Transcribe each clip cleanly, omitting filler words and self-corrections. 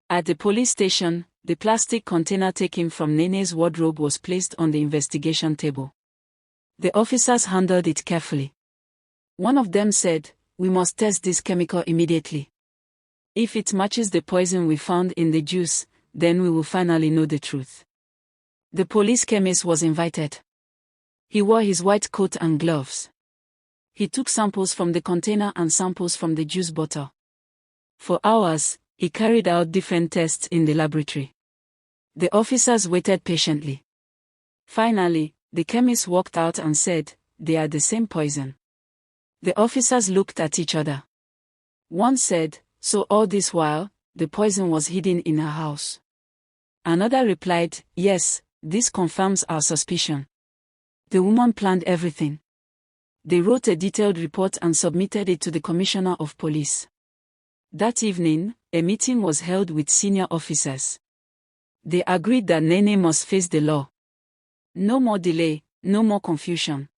At the police station, the plastic container taken from Nene's wardrobe was placed on the investigation table. The officers handled it carefully. One of them said, "We must test this chemical immediately. If it matches the poison we found in the juice, then we will finally know the truth." The police chemist was invited. He wore his white coat and gloves. He took samples from the container and samples from the juice bottle. For hours, he carried out different tests in the laboratory. The officers waited patiently. Finally, the chemist walked out and said, "They are the same poison." The officers looked at each other. One said, "So all this while, the poison was hidden in her house?" Another replied, "Yes, this confirms our suspicion. The woman planned everything." They wrote a detailed report and submitted it to the Commissioner of Police. That evening, a meeting was held with senior officers. They agreed that Nene must face the law. No more delay, no more confusion.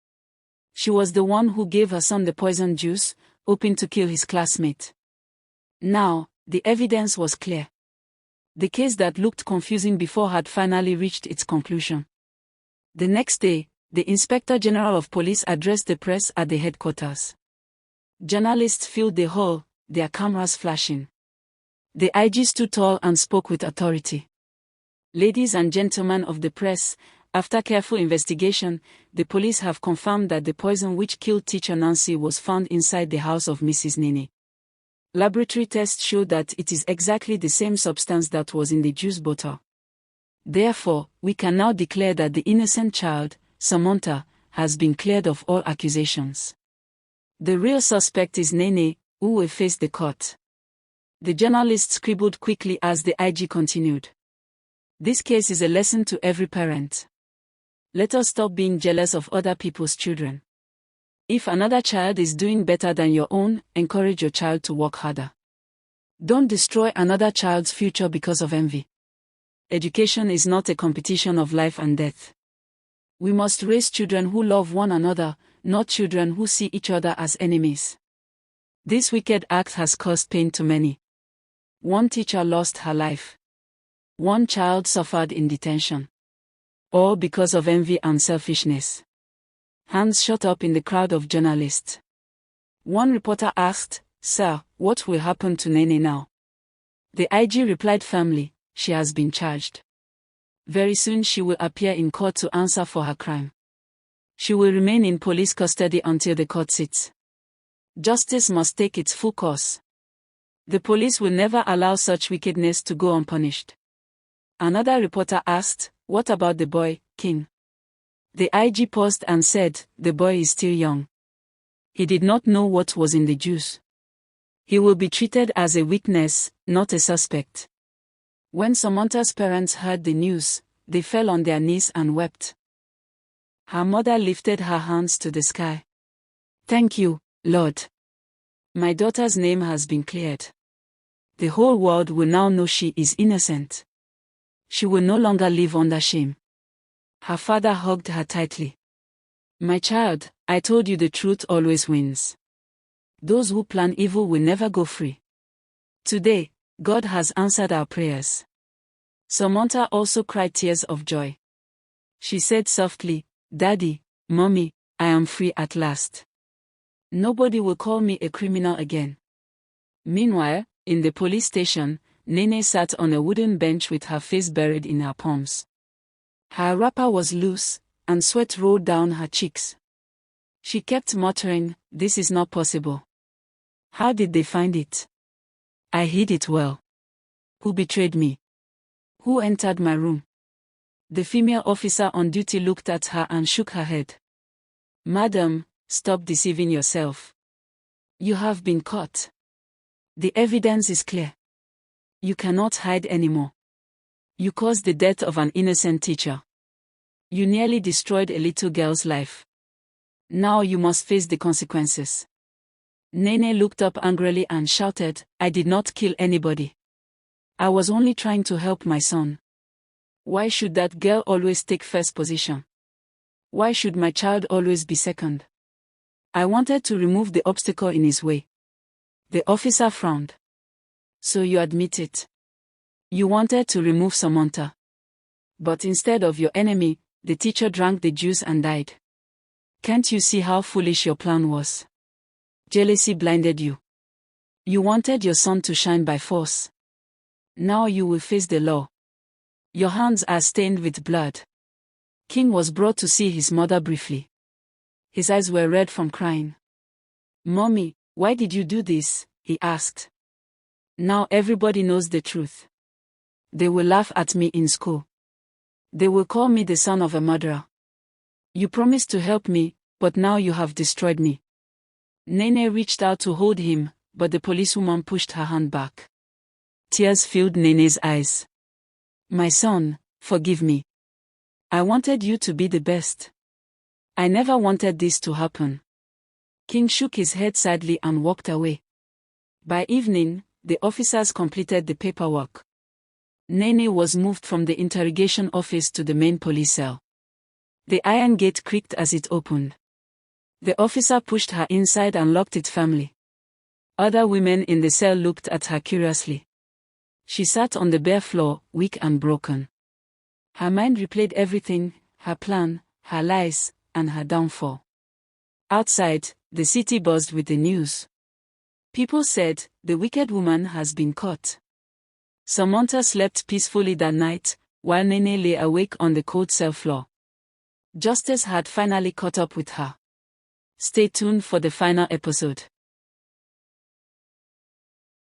She was the one who gave her son the poison juice, hoping to kill his classmate. Now, the evidence was clear. The case that looked confusing before had finally reached its conclusion. The next day, the Inspector General of Police addressed the press at the headquarters. Journalists filled the hall, their cameras flashing. The IG stood tall and spoke with authority. "Ladies and gentlemen of the press, after careful investigation, the police have confirmed that the poison which killed teacher Nancy was found inside the house of Mrs. Nene. Laboratory tests show that it is exactly the same substance that was in the juice bottle. Therefore, we can now declare that the innocent child, Samantha, has been cleared of all accusations. The real suspect is Nene, who will face the court." The journalist scribbled quickly as the IG continued. "This case is a lesson to every parent. Let us stop being jealous of other people's children. If another child is doing better than your own, encourage your child to work harder. Don't destroy another child's future because of envy. Education is not a competition of life and death. We must raise children who love one another, not children who see each other as enemies. This wicked act has caused pain to many. One teacher lost her life. One child suffered in detention. All because of envy and selfishness." Hands shot up in the crowd of journalists. One reporter asked, "Sir, what will happen to Nene now?" The IG replied firmly, "She has been charged. Very soon she will appear in court to answer for her crime. She will remain in police custody until the court sits. Justice must take its full course. The police will never allow such wickedness to go unpunished." Another reporter asked, "What about the boy, King?" The IG paused and said, "The boy is still young. He did not know what was in the juice. He will be treated as a witness, not a suspect." When Samantha's parents heard the news, they fell on their knees and wept. Her mother lifted her hands to the sky. "Thank you, Lord. My daughter's name has been cleared. The whole world will now know she is innocent. She will no longer live under shame." Her father hugged her tightly. "My child, I told you the truth always wins. Those who plan evil will never go free. Today, God has answered our prayers." Samantha also cried tears of joy. She said softly, "Daddy, Mommy, I am free at last. Nobody will call me a criminal again." Meanwhile, in the police station, Nene sat on a wooden bench with her face buried in her palms. Her wrapper was loose, and sweat rolled down her cheeks. She kept muttering, "This is not possible. How did they find it? I hid it well. Who betrayed me? Who entered my room?" The female officer on duty looked at her and shook her head. "Madam, stop deceiving yourself. You have been caught. The evidence is clear. You cannot hide anymore. You caused the death of an innocent teacher. You nearly destroyed a little girl's life. Now you must face the consequences." Nene looked up angrily and shouted, "I did not kill anybody. I was only trying to help my son. Why should that girl always take first position? Why should my child always be second? I wanted to remove the obstacle in his way." The officer frowned. "So you admit it? You wanted to remove Samantha. But instead of your enemy, the teacher drank the juice and died. Can't you see how foolish your plan was? Jealousy blinded you. You wanted your son to shine by force. Now you will face the law. Your hands are stained with blood. King was brought to see his mother briefly. His eyes were red from crying. Mommy, why did you do this? He asked. Now everybody knows the truth. They will laugh at me in school. They will call me the son of a murderer. You promised to help me, but now you have destroyed me. Nene reached out to hold him, but the policewoman pushed her hand back. Tears filled Nene's eyes. My son, forgive me. I wanted you to be the best. I never wanted this to happen. King shook his head sadly and walked away. By evening, the officers completed the paperwork. Nene was moved from the interrogation office to the main police cell. The iron gate creaked as it opened. The officer pushed her inside and locked it firmly. Other women in the cell looked at her curiously. She sat on the bare floor, weak and broken. Her mind replayed everything, her plan, her lies, and her downfall. Outside, the city buzzed with the news. People said, the wicked woman has been caught. Samantha slept peacefully that night, while Nene lay awake on the cold cell floor. Justice had finally caught up with her. Stay tuned for the final episode.